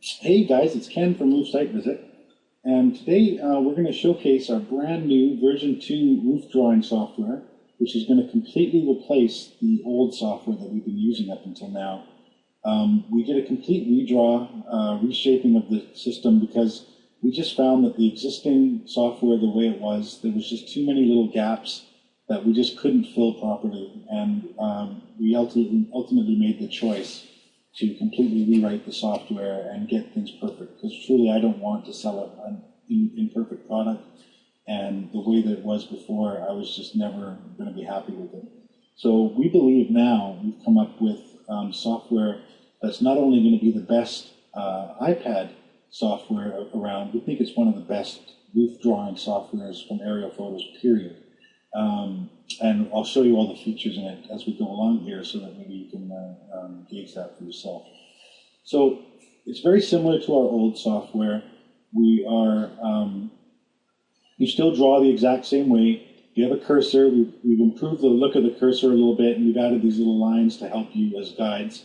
Hey guys, it's Ken from Roof Site Visit, and today we're going to showcase our brand new version 2 roof drawing software, which is going to completely replace the old software that we've been using up until now. We did a complete redraw, reshaping of the system because we just found that the existing software, the way it was, there was just too many little gaps that we just couldn't fill properly, and we ultimately made the choice to completely rewrite the software and get things perfect. Because truly, I don't want to sell an imperfect product. And the way that it was before, I was just never going to be happy with it. So we believe now we've come up with software that's not only going to be the best iPad software around, we think it's one of the best roof drawing softwares from aerial photos, period. And I'll show you all the features in it as we go along here so that maybe you can gauge that for yourself. So it's very similar to our old software. We are, you still draw the exact same way. You have a cursor. We've improved the look of the cursor a little bit, and we've added these little lines to help you as guides.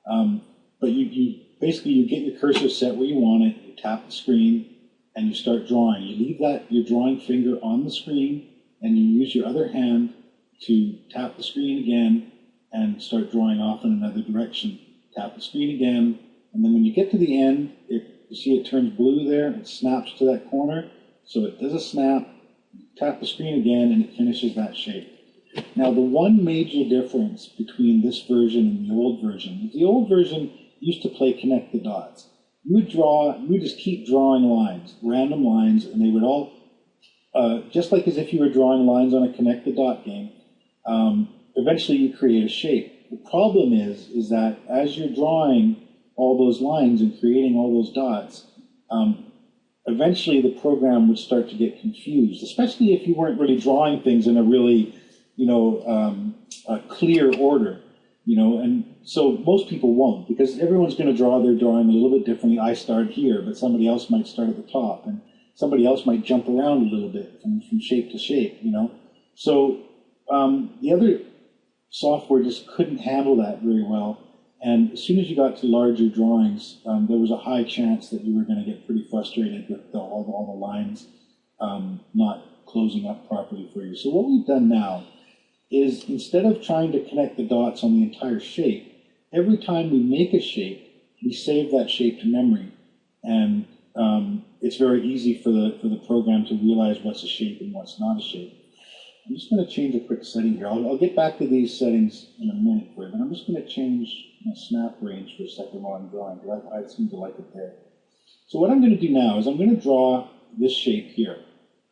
But you basically, you get your cursor set where you want it, you tap the screen, and you start drawing. You leave your drawing finger on the screen, and you use your other hand to tap the screen again and start drawing off in another direction. Tap the screen again, and then when you get to the end, you see it turns blue there, it snaps to that corner, so it does a snap, tap the screen again, and it finishes that shape. Now, the one major difference between this version and the old version is the old version used to play connect the dots. You would just keep drawing lines, random lines, and they would all just like as if you were drawing lines on a connect the dot game, eventually you create a shape. The problem is that as you're drawing all those lines and creating all those dots, eventually the program would start to get confused, especially if you weren't really drawing things in a really, a clear order, and so most people won't, because everyone's going to draw their drawing a little bit differently. I start here, but somebody else might start at the top, and somebody else might jump around a little bit from shape to shape, So the other software just couldn't handle that very well. And as soon as you got to larger drawings, there was a high chance that you were going to get pretty frustrated with all the lines not closing up properly for you. So what we've done now is, instead of trying to connect the dots on the entire shape, every time we make a shape, we save that shape to memory. And it's very easy for the program to realize what's a shape and what's not a shape. I'm just going to change a quick setting here. I'll get back to these settings in a minute for you, but I'm just going to change my snap range for a second while I'm drawing, because I seem to like it there. So what I'm going to do now is I'm going to draw this shape here.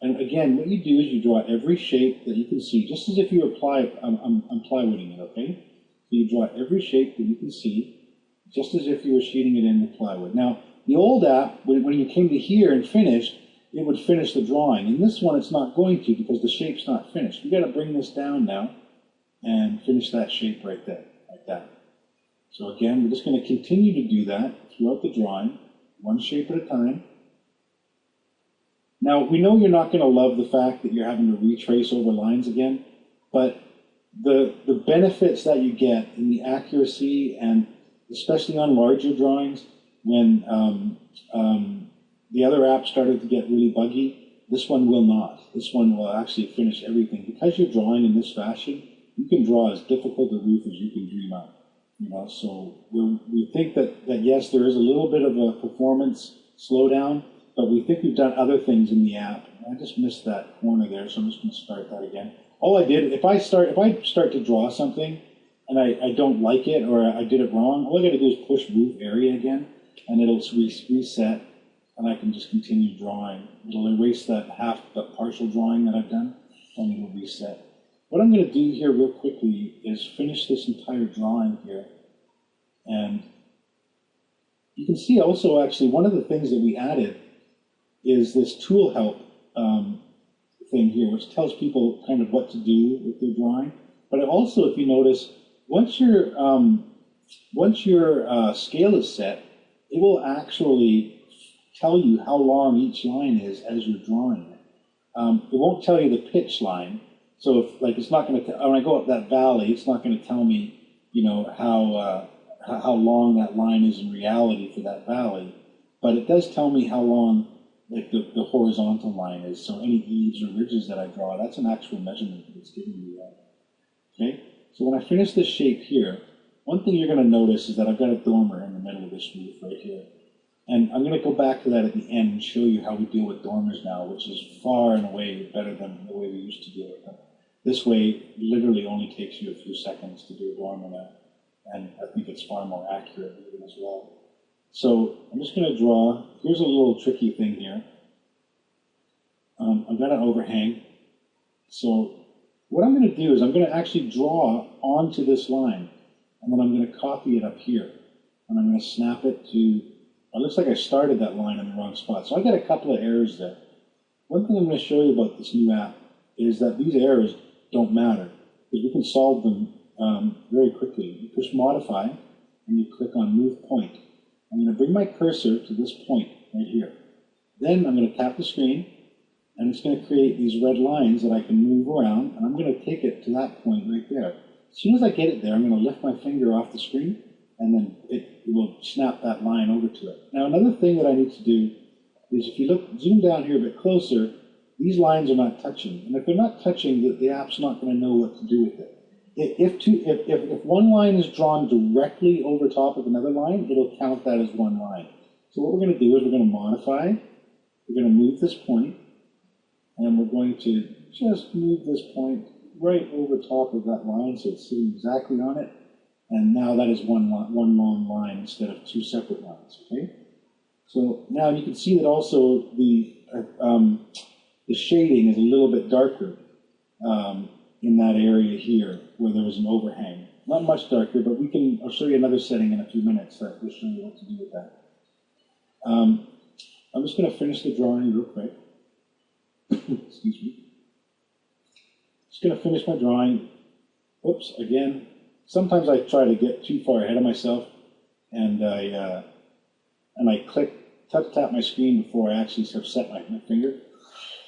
And again, what you do is you draw every shape that you can see, just as if you were I'm plywooding it, okay? So you draw every shape that you can see, just as if you were sheeting it in with plywood. Now, the old app, when you came to here and finished, it would finish the drawing. In this one, it's not going to, because the shape's not finished. We've got to bring this down now and finish that shape right there, like that. So again, we're just going to continue to do that throughout the drawing, one shape at a time. Now, we know you're not going to love the fact that you're having to retrace over lines again, but the benefits that you get in the accuracy, and especially on larger drawings, when the other app started to get really buggy, this one will not. This one will actually finish everything. Because you're drawing in this fashion, you can draw as difficult a roof as you can dream up. So we think that yes, there is a little bit of a performance slowdown, but we think we've done other things in the app. I just missed that corner there, so I'm just going to start that again. All I did, if I start to draw something and I don't like it, or I did it wrong, all I got to do is push roof area again, and it'll reset, and I can just continue drawing. It'll erase that partial drawing that I've done, and it'll reset. What I'm going to do here real quickly is finish this entire drawing here. And you can see also, actually, one of the things that we added is this tool help thing here, which tells people kind of what to do with their drawing. But also, if you notice, once your scale is set, it will actually tell you how long each line is as you're drawing it. It won't tell you the pitch line. So if, like, it's not going to, when I go up that valley, it's not going to tell me, how long that line is in reality for that valley. but it does tell me how long like the horizontal line is. So any eaves or ridges that I draw, that's an actual measurement that it's giving me that. Okay, so when I finish this shape here, one thing you're going to notice is that I've got a dormer in the middle of this roof right here. And I'm going to go back to that at the end and show you how we deal with dormers now, which is far and away better than the way we used to deal with them. This way, literally only takes you a few seconds to do a dormer now, and I think it's far more accurate even as well. So I'm just going to draw. Here's a little tricky thing here. I've got an overhang. So what I'm going to do is I'm going to actually draw onto this line, and then I'm going to copy it up here, and I'm going to snap it to. It looks like I started that line in the wrong spot. So I got a couple of errors there. One thing I'm going to show you about this new app is that these errors don't matter, because we can solve them very quickly. You push modify and you click on move point. I'm going to bring my cursor to this point right here. Then I'm going to tap the screen, and it's going to create these red lines that I can move around, and I'm going to take it to that point right there. As soon as I get it there, I'm going to lift my finger off the screen, and then it will snap that line over to it. Now, another thing that I need to do is if you zoom down here a bit closer, these lines are not touching. And if they're not touching, the app's not going to know what to do with it. If one line is drawn directly over top of another line, it'll count that as one line. So what we're going to do is we're going to modify, we're going to move this point, and we're going to just move this point right over top of that line so it's sitting exactly on it. And now that is one long line instead of two separate lines, okay? So now you can see that also the shading is a little bit darker in that area here where there was an overhang. Not much darker, but I'll show you another setting in a few minutes that will show you what to do with that. I'm just going to finish the drawing real quick. Excuse me. Just going to finish my drawing. Oops, again. Sometimes I try to get too far ahead of myself, and I tap my screen before I actually have set my finger.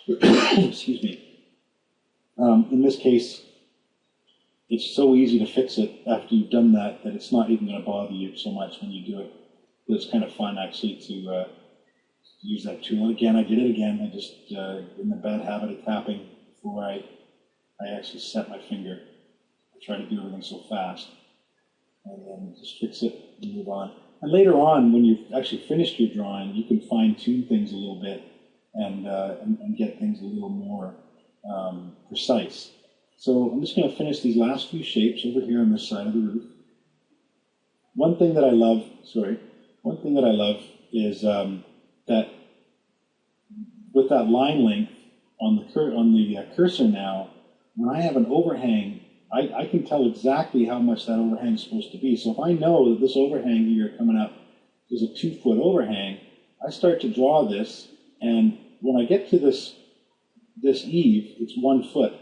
Excuse me. In this case, it's so easy to fix it after you've done that it's not even going to bother you so much when you do it. It's kind of fun actually to use that tool. Again, I did it again. I just in the bad habit of tapping before I actually set my finger. I try to do everything so fast, and then just fix it and move on. And later on, when you've actually finished your drawing, you can fine-tune things a little bit and get things a little more precise. So I'm just going to finish these last few shapes over here on this side of the roof. One thing that I love is that with that line length on the cursor now, when I have an overhang, I can tell exactly how much that overhang is supposed to be. So if I know that this overhang here coming up is a 2-foot overhang, I start to draw this, and when I get to this eave, it's 1 foot.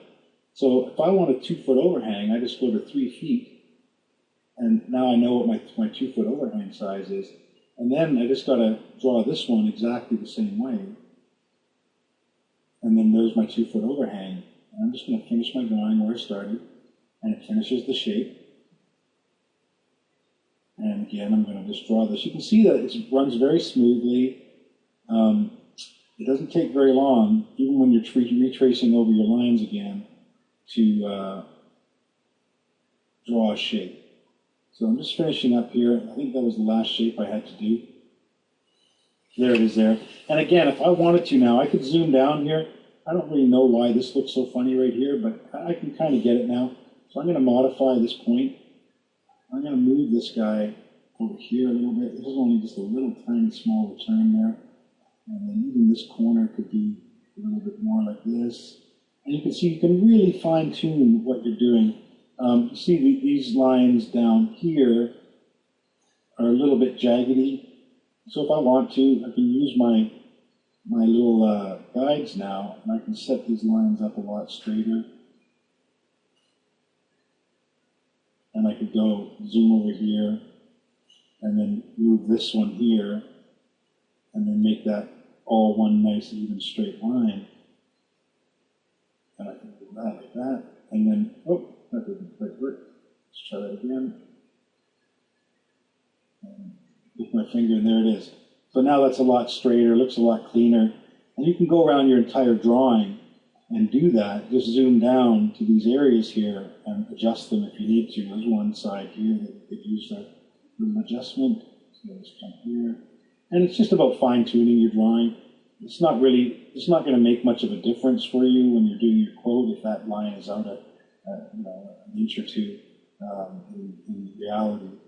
So if I want a 2-foot overhang, I just go to 3 feet, and now I know what my 2-foot overhang size is. And then I just got to draw this one exactly the same way. And then there's my 2-foot overhang. And I'm just going to finish my drawing where I started. And it finishes the shape. And again, I'm going to just draw this. You can see that it runs very smoothly. It doesn't take very long, even when you're retracing over your lines again, to draw a shape. So I'm just finishing up here. I think that was the last shape I had to do. There it is there. And again, if I wanted to now, I could zoom down here. I don't really know why this looks so funny right here, but I can kind of get it now. So I'm going to modify this point. I'm going to move this guy over here a little bit. This is only just a little tiny small return there. And then even this corner could be a little bit more like this. And you can see you can really fine tune what you're doing. You see these lines down here are a little bit jaggedy. So if I want to, I can use my little guides now, and I can set these lines up a lot straighter. And I could go zoom over here, and then move this one here, and then make that all one nice even straight line. And I can do that like that, and then, oh, that didn't quite work. Let's try that again. And with my finger, and there it is. So now that's a lot straighter, looks a lot cleaner. And you can go around your entire drawing and do that. Just zoom down to these areas here and adjust them if you need to. There's one side here that you could use a little adjustment. So let's come here. And it's just about fine tuning your drawing. It's not going to make much of a difference for you when you're doing your quote if that line is out an inch or two in reality.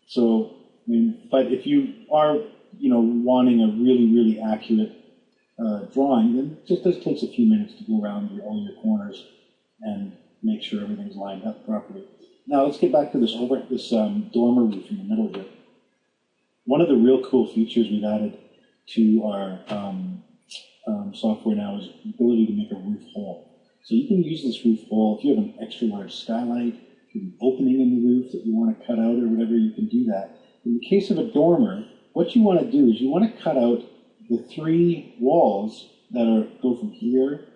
So, I mean, but if you are, wanting a really, really accurate drawing, then it just takes a few minutes to go around all your corners and make sure everything's lined up properly. Now let's get back to this dormer roof in the middle here. One of the real cool features we've added to our software now is the ability to make a roof hole. So you can use this roof hole if you have an extra large skylight, an opening in the roof that you want to cut out or whatever, you can do that. In the case of a dormer, what you want to do is you want to cut out the 3 walls that go from here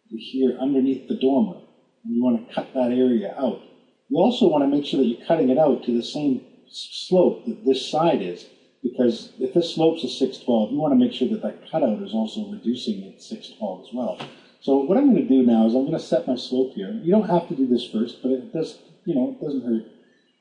to here underneath the dormer. And you want to cut that area out. You also want to make sure that you're cutting it out to the same slope that this side is, because if this slope's a 612, you want to make sure that that cutout is also reducing at 612 as well. So what I'm going to do now is I'm going to set my slope here. You don't have to do this first, but it does, it doesn't hurt.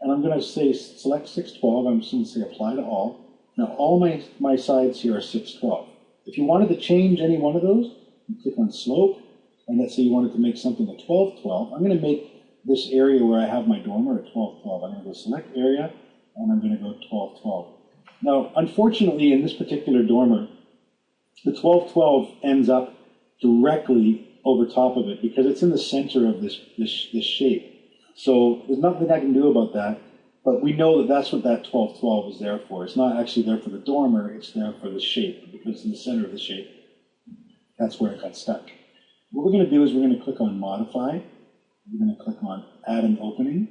And I'm going to say select 612. I'm just going to say apply to all. Now all my sides here are 612. If you wanted to change any one of those, you click on slope, and let's say you wanted to make something a 1212. I'm going to make this area where I have my dormer a 1212. I'm going to go select area, and I'm going to go 1212. Now, unfortunately, in this particular dormer, the 1212 ends up directly over top of it because it's in the center of this shape. So there's nothing I can do about that, but we know that that's what that 1212 is there for. It's not actually there for the dormer, it's there for the shape, because it's in the center of the shape. That's where it got stuck. What we're going to do is we're going to click on Modify. We're going to click on Add an Opening.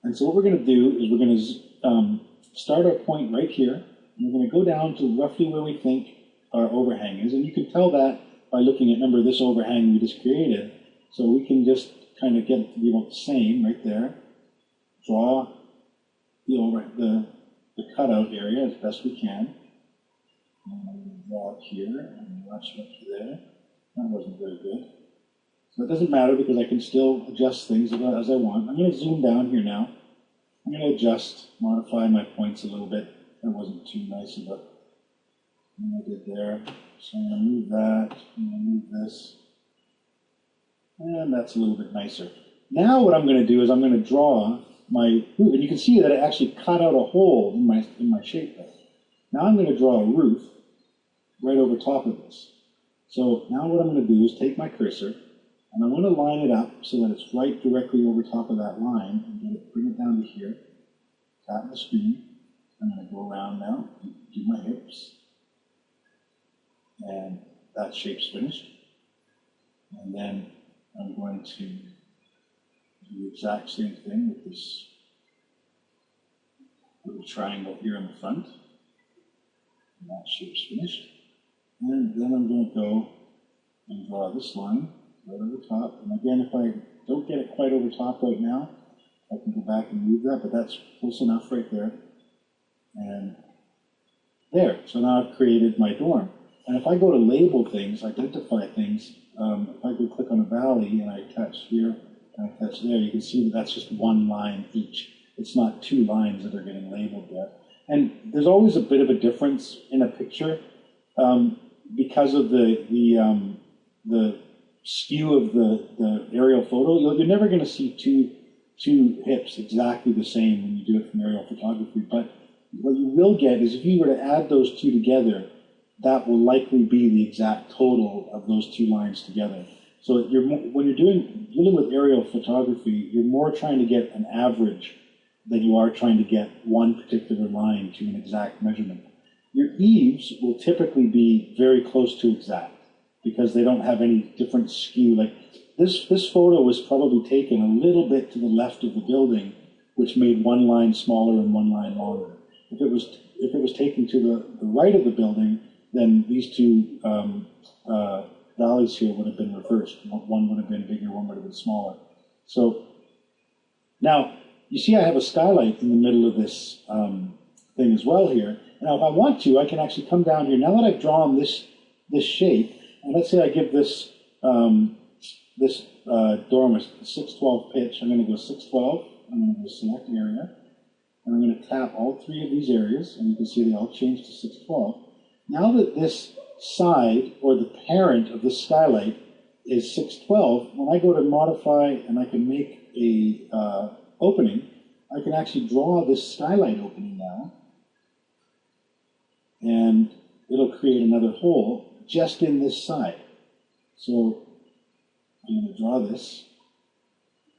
And so what we're going to do is we're going to start our point right here, and we're going to go down to roughly where we think our overhang is. And you can tell that by looking at, remember, this overhang we just created. So we can just kind of get it to be about the same right there. Draw the cutout area as best we can. And draw up here and watch it up to there. That wasn't very good. So it doesn't matter because I can still adjust things as I want. I'm going to zoom down here now. I'm going to adjust, modify my points a little bit. That wasn't too nice of a thing I did there. So I'm going to move that, I'm going to move this. And that's a little bit nicer. Now what I'm going to do is I'm going to draw my roof. And you can see that it actually cut out a hole in my shape there. Now I'm going to draw a roof right over top of this. So now what I'm going to do is take my cursor, and I want to line it up so that it's right directly over top of that line, and bring it down to here, tap the screen. I'm going to go around now, do my hips, and that shape's finished. And then I'm going to do the exact same thing with this little triangle here in the front. And that shape's finished. And then I'm going to go and draw this line right over top. And again, if I don't get it quite over top right now, I can go back and move that, but that's close enough right there. And there. So now I've created my dorm. And if I go to label things, identify things, if I go click on a valley and I touch here and I touch there, you can see that that's just one line each. It's not 2 lines that are getting labeled there. And there's always a bit of a difference in a picture because of the skew of the aerial photo. You're never going to see two hips exactly the same when you do it from aerial photography. But what you will get is if you were to add those 2 together, that will likely be the exact total of those 2 lines together. So when you're dealing with aerial photography, you're more trying to get an average than you are trying to get one particular line to an exact measurement. Your eaves will typically be very close to exact because they don't have any different skew. Like this photo was probably taken a little bit to the left of the building, which made one line smaller and one line longer. If it was taken to the right of the building, then these 2 valleys here would have been reversed. One would have been bigger, one would have been smaller. So now you see I have a skylight in the middle of this thing as well here. Now, if I want to, I can actually come down here. Now that I've drawn this shape, and let's say I give this dorm a 612 pitch. I'm going to go 612. I'm going to go select area. And I'm going to tap all three of these areas, and you can see they all change to 612. Now that this side, or the parent of this skylight, is 612, when I go to modify and I can make a opening, I can actually draw this skylight opening now, and it'll create another hole just in this side. So I'm going to draw this,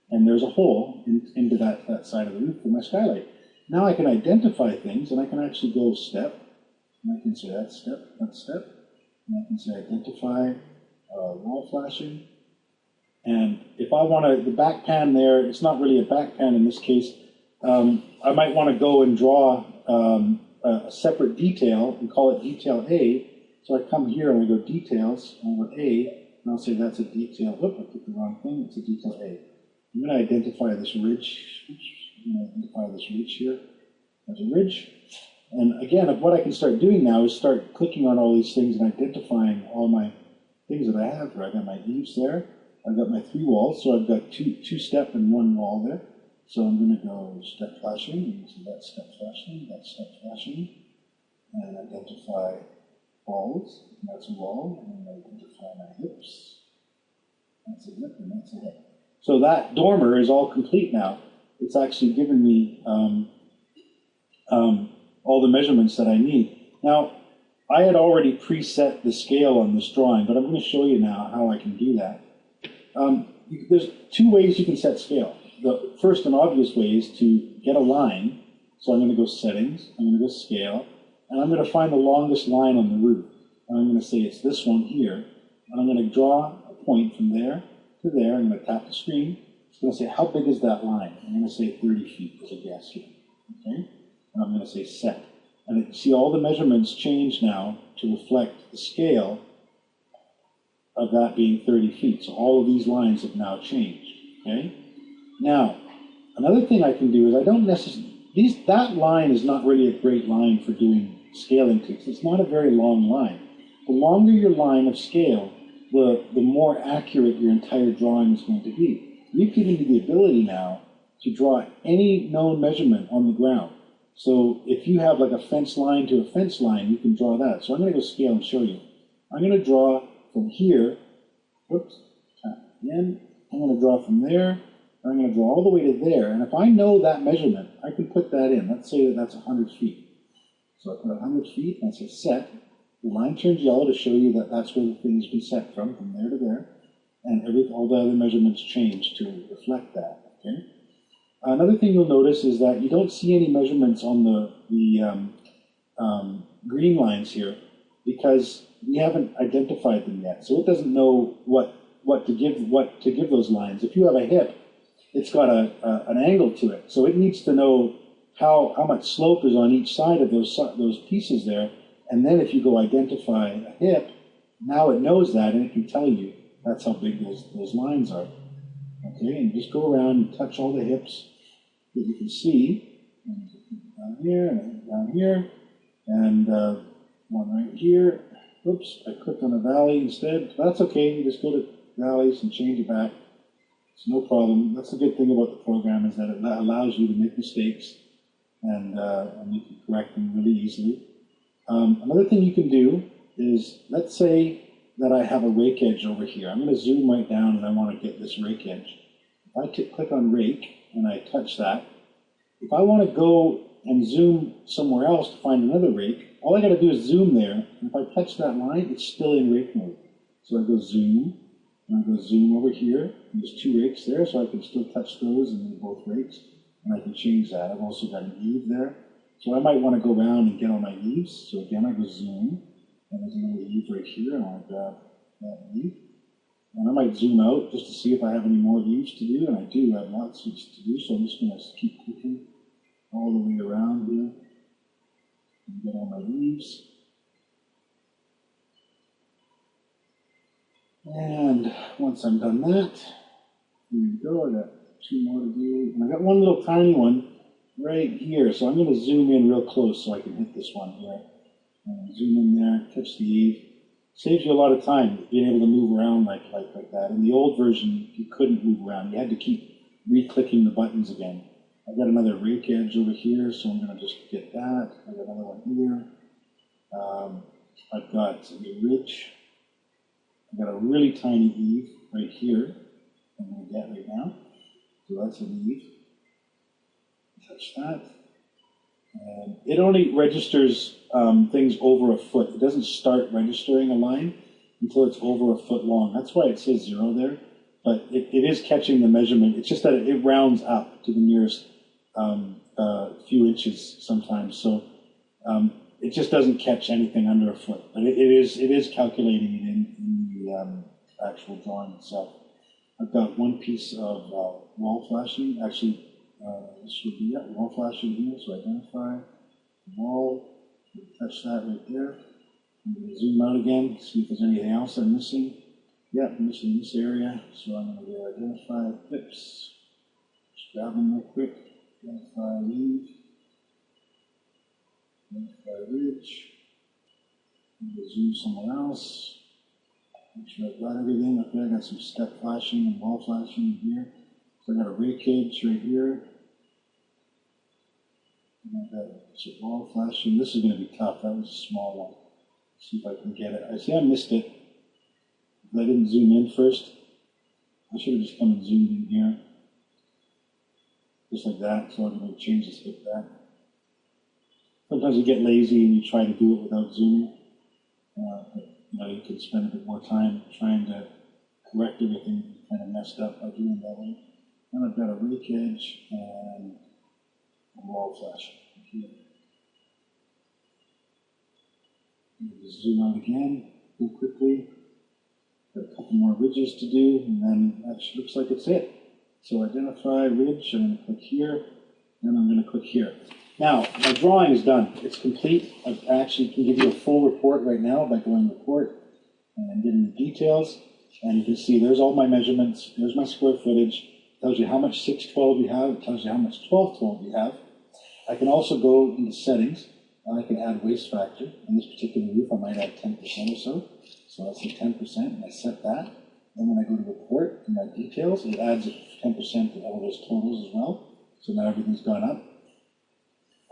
and there's a hole into that side of the roof for my skylight. Now I can identify things, and I can actually go step, and I can say that step, and I can say identify wall flashing. And if I want to, the back pan there, it's not really a back pan in this case. I might want to go and draw a separate detail and call it detail A. So I come here and I go details, and I go A, and I'll say that's a detail. Whoop, I picked the wrong thing. It's a detail A. I'm going to identify this ridge. I'm going to identify this ridge here as a ridge. And again, what I can start doing now is start clicking on all these things and identifying all my things that I have here. I got my eaves there. I've got my three walls, so I've got two step and one wall there. So I'm going to go step flashing, and see that step flashing, and identify walls. And that's a wall, and then identify my hips. That's a hip, and that's a hip. So that dormer is all complete now. It's actually given me all the measurements that I need. Now, I had already preset the scale on this drawing, but I'm going to show you now how I can do that. There's two ways you can set scale. The first and obvious way is to get a line. So I'm going to go settings, I'm going to go scale, and I'm going to find the longest line on the roof. And I'm going to say it's this one here. And I'm going to draw a point from there to there. I'm going to tap the screen. It's going to say, how big is that line? I'm going to say 30 feet as a guess here. Okay? And I'm going to say set. And you see all the measurements change now to reflect the scale of that being 30 feet. So all of these lines have now changed. Okay? Now, another thing I can do is I don't necessarily, that line is not really a great line for doing scaling to. It's not a very long line. The longer your line of scale, the more accurate your entire drawing is going to be. You've given me the ability now to draw any known measurement on the ground. So if you have like a fence line to a fence line, you can draw that. So I'm going to go scale and show you. I'm going to draw from here, whoops, tap again. I'm going to draw from there. I'm going to draw all the way to there. And if I know that measurement, I can put that in. Let's say that that's 100 feet. So I put 100 feet and I say set. The line turns yellow to show you that that's where the thing has been set from there to there. And all the other measurements change to reflect that. Okay. Another thing you'll notice is that you don't see any measurements on the green lines here because we haven't identified them yet. So it doesn't know what to give those lines. If you have a hip, it's got an angle to it. So it needs to know how much slope is on each side of those pieces there. And then if you go identify a hip, now it knows that and it can tell you that's how big those lines are. Okay, and just go around and touch all the hips that you can see. And down here, and down here, and one right here. Oops, I clicked on a valley instead. But that's okay, you just go to valleys and change it back. It's no problem. That's the good thing about the program is that it allows you to make mistakes and you can correct them really easily. Another thing you can do is, let's say that I have a rake edge over here. I'm going to zoom right down and I want to get this rake edge. If I click on rake and I touch that, if I want to go and zoom somewhere else to find another rake, all I got to do is zoom there. And if I touch that line, it's still in rake mode. So I go zoom, and I go zoom over here. And there's two rakes there, so I can still touch those and then both rakes. And I can change that. I've also got an eave there. So I might want to go around and get on my eaves. So again, I go zoom, and there's another eave right here. And I want to grab that eave. And I might zoom out just to see if I have any more eaves to do. And I do have lots of eaves to do, so I'm just going to keep clicking all the way around here. And get on my eaves. And once I'm done that, here we go. I got two more to do. And I got one little tiny one right here. So I'm going to zoom in real close so I can hit this one here. And zoom in there, touch the eave. Saves you a lot of time being able to move around like that. In the old version, you couldn't move around. You had to keep re-clicking the buttons again. I've got another rake edge over here, so I'm going to just get that. I've got another one here. I've got a ridge. I've got a really tiny eave right here. I'm going to get right now. So that's an eave. Touch that. And it only registers things over a foot. It doesn't start registering a line until it's over a foot long. That's why it says 0 there. But it is catching the measurement. It's just that it rounds up to the nearest few inches sometimes. So it just doesn't catch anything under a foot. But it is calculating it in the actual drawing itself. I've got one piece of wall flashing. Actually, this should be wall flashing here. So identify wall. Touch that right there. I'm going to zoom out again, see if there's anything else I'm missing. Yeah, I'm missing this area. So I'm going to go identify clips. Just grab them real quick. Identify leaf. Identify ridge. I'm going to zoom somewhere else. Make sure I've got everything. Okay, I got some step flashing and wall flashing here. So I got a rake edge right here. And I've got some wall flashing. This is going to be tough. That was a small one. Let's see if I can get it. I see I missed it. I didn't zoom in first. I should have just come and zoomed in here. Just like that. So I'm going to change this like that. Sometimes you get lazy and you try to do it without zooming. But, you can spend a bit more time trying to correct everything you kind of messed up by doing that way. And I've got a rake edge and a wall flash here. Just zoom out again, real quickly. Got a couple more ridges to do, and then that looks like it's it. So identify ridge, I'm going to click here, and I'm going to click here. Now, my drawing is done. It's complete. I actually can give you a full report right now by going report and getting the details. And you can see there's all my measurements. There's my square footage. It tells you how much 612 you have. It tells you how much 1212 you have. I can also go into settings, and I can add waste factor. On this particular roof, I might add 10% or so. So I'll say 10%, and I set that. Then when I go to report and my details, it adds 10% to all those totals as well. So now everything's gone up.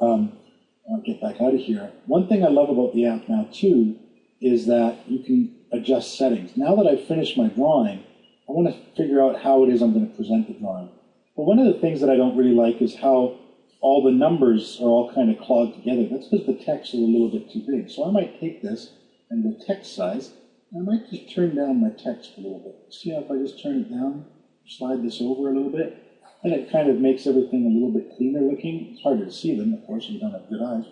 I'll get back out of here. One thing I love about the app now too is that you can adjust settings. Now that I've finished my drawing, I want to figure out how it is I'm going to present the drawing. But one of the things that I don't really like is how all the numbers are all kind of clogged together. That's because the text is a little bit too big. So I might take this and go text size, and I might just turn down my text a little bit. See how if I just turn it down, slide this over a little bit, and it kind of makes everything a little bit cleaner looking. It's harder to see them, of course, if you don't have good eyes,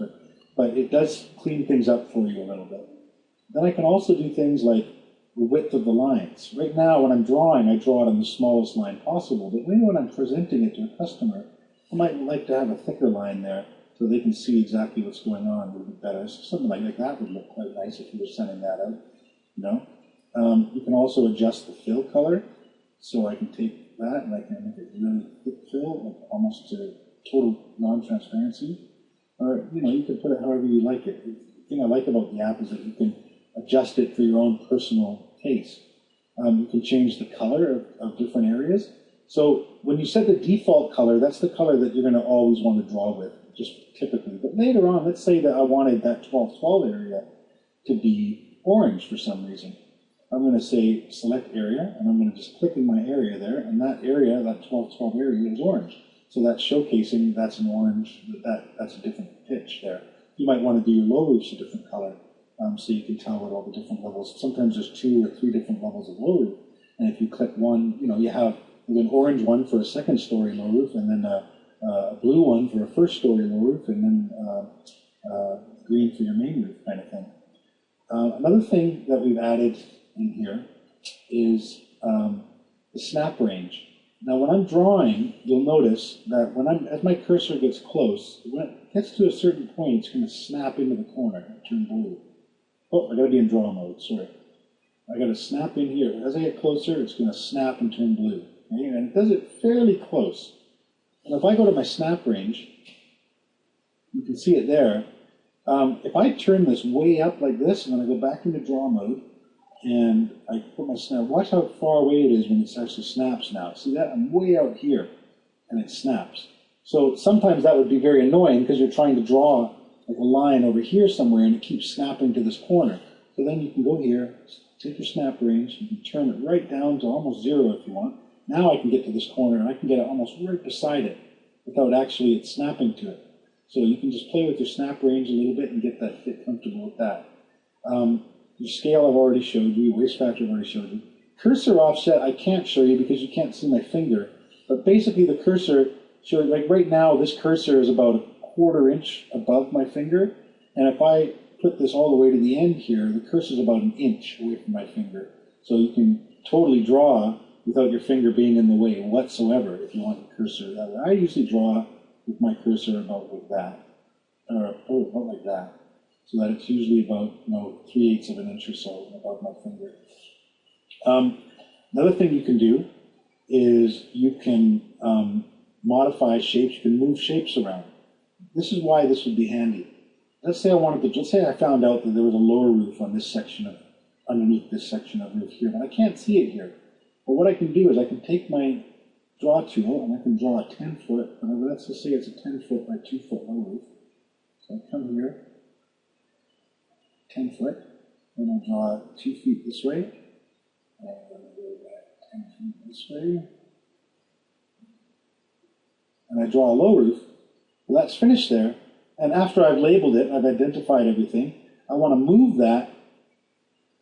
but it does clean things up for you a little bit. Then I can also do things like the width of the lines. Right now, when I'm drawing, I draw it on the smallest line possible, but maybe when I'm presenting it to a customer, I might like to have a thicker line there so they can see exactly what's going on a little bit better. So something like that would look quite nice if you were sending that out, You can also adjust the fill color, so I can take that and I can make it really thick fill, like almost to total non-transparency. Or, you can put it however you like it. The thing I like about the app is that you can adjust it for your own personal taste. You can change the color of different areas. So when you set the default color, that's the color that you're going to always want to draw with, just typically. But later on, let's say that I wanted that 1212 area to be orange for some reason. I'm going to say select area, and I'm going to just click in my area there, and that area, that 1212 area is orange. So that's showcasing that's an orange, that's a different pitch there. You might want to do your low roofs a different color, so you can tell what all the different levels. Sometimes there's 2 or 3 different levels of low roof, and if you click one, you have an orange one for a second story low roof, and then a blue one for a first story low roof, and then green for your main roof kind of thing. Another thing that we've added in here is the snap range. Now when I'm drawing, you'll notice that as my cursor gets close, when it gets to a certain point, it's going to snap into the corner and turn blue. Oh, I got to be in draw mode, sorry. I got to snap in here. As I get closer, it's going to snap and turn blue. Okay? And it does it fairly close. And if I go to my snap range, You can see it there. If I turn this way up like this, and then I go back into draw mode, and I put my snap, watch how far away it is when it actually snaps now. See that? I'm way out here, and it snaps. So sometimes that would be very annoying because you're trying to draw like a line over here somewhere, and it keeps snapping to this corner. So then you can go here, take your snap range, you can turn it right down to almost 0 if you want. Now I can get to this corner, and I can get it almost right beside it without actually it snapping to it. So you can just play with your snap range a little bit and get comfortable with that. Your scale I've already showed you, your waste factor I've already showed you. Cursor offset I can't show you because you can't see my finger, but basically the cursor, like right now this cursor is about 1/4 inch above my finger, and if I put this all the way to the end here, the cursor is about 1 inch away from my finger. So you can totally draw without your finger being in the way whatsoever if you want your cursor that way. I usually draw with my cursor about like that, or about like that, so that it's usually about 3/8 of an inch or so above my finger. Another thing you can do is you can modify shapes. You can move shapes around. This is why this would be handy. Let's say I found out that there was a lower roof on this section underneath this section of roof here, but I can't see it here. But what I can do is I can take my draw tool and I can draw a 10-foot, let's just say it's a 10-foot by 2-foot low roof. So I come here, 10 foot, and I draw 2 feet this way, and I go back 10 feet this way, and I draw a low roof. Well, that's finished there, and after I've labeled it, I've identified everything, I want to move that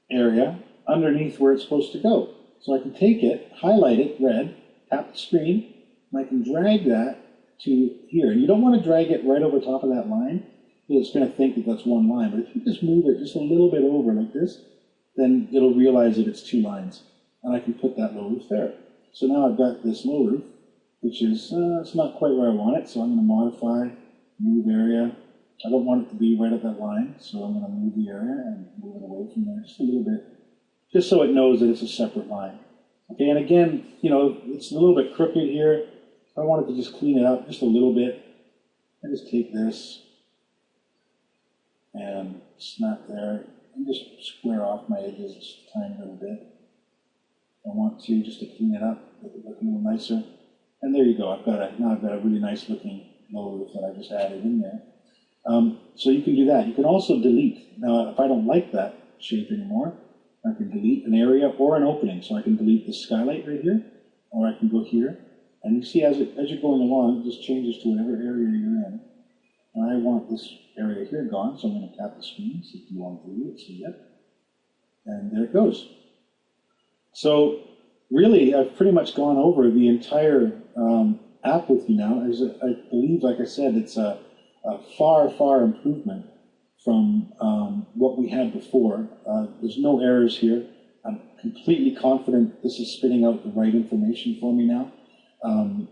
area underneath where it's supposed to go. So I can take it, highlight it red, tap the screen, and I can drag that to here. And you don't want to drag it right over top of that line, because it's going to think that that's one line. But if you just move it just a little bit over like this, then it'll realize that it's 2 lines. And I can put that low roof there. So now I've got this low roof, which is, it's not quite where I want it, so I'm going to modify, move area. I don't want it to be right at that line, so I'm going to move the area and move it away from there just a little bit, just so it knows that it's a separate line. Okay, and again, it's a little bit crooked here. I wanted to just clean it up just a little bit. I just take this and snap there and just square off my edges just a tiny little bit. I want to, just to clean it up, make it look a little nicer. And there you go. Now I've got a really nice looking low roof that I just added in there. So you can do that. You can also delete. Now, if I don't like that shape anymore, I can delete an area or an opening. So I can delete the skylight right here, or I can go here. And you see, as you're going along, it just changes to whatever area you're in. And I want this area here gone, so I'm going to tap the screen, see if you want to delete it. So yep. And there it goes. So really, I've pretty much gone over the entire app with you now. I believe, like I said, it's a far, far improvement from what we had before. There's no errors here. I'm completely confident this is spitting out the right information for me now.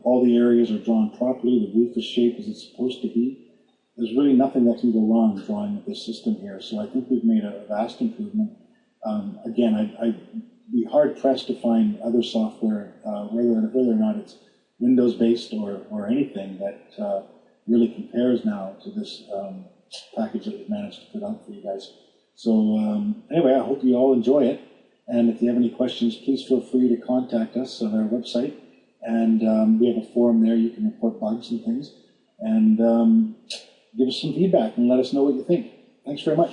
All the areas are drawn properly. The roof is shaped as it's supposed to be. There's really nothing that can go wrong drawing with this system here. So I think we've made a vast improvement. Again, I'd be hard-pressed to find other software, whether or not it's Windows-based or anything that really compares now to this package that we've managed to put out for you guys. So anyway, I hope you all enjoy it. And if you have any questions, please feel free to contact us on our website. And we have a forum there. You can report bugs and things. And give us some feedback and let us know what you think. Thanks very much.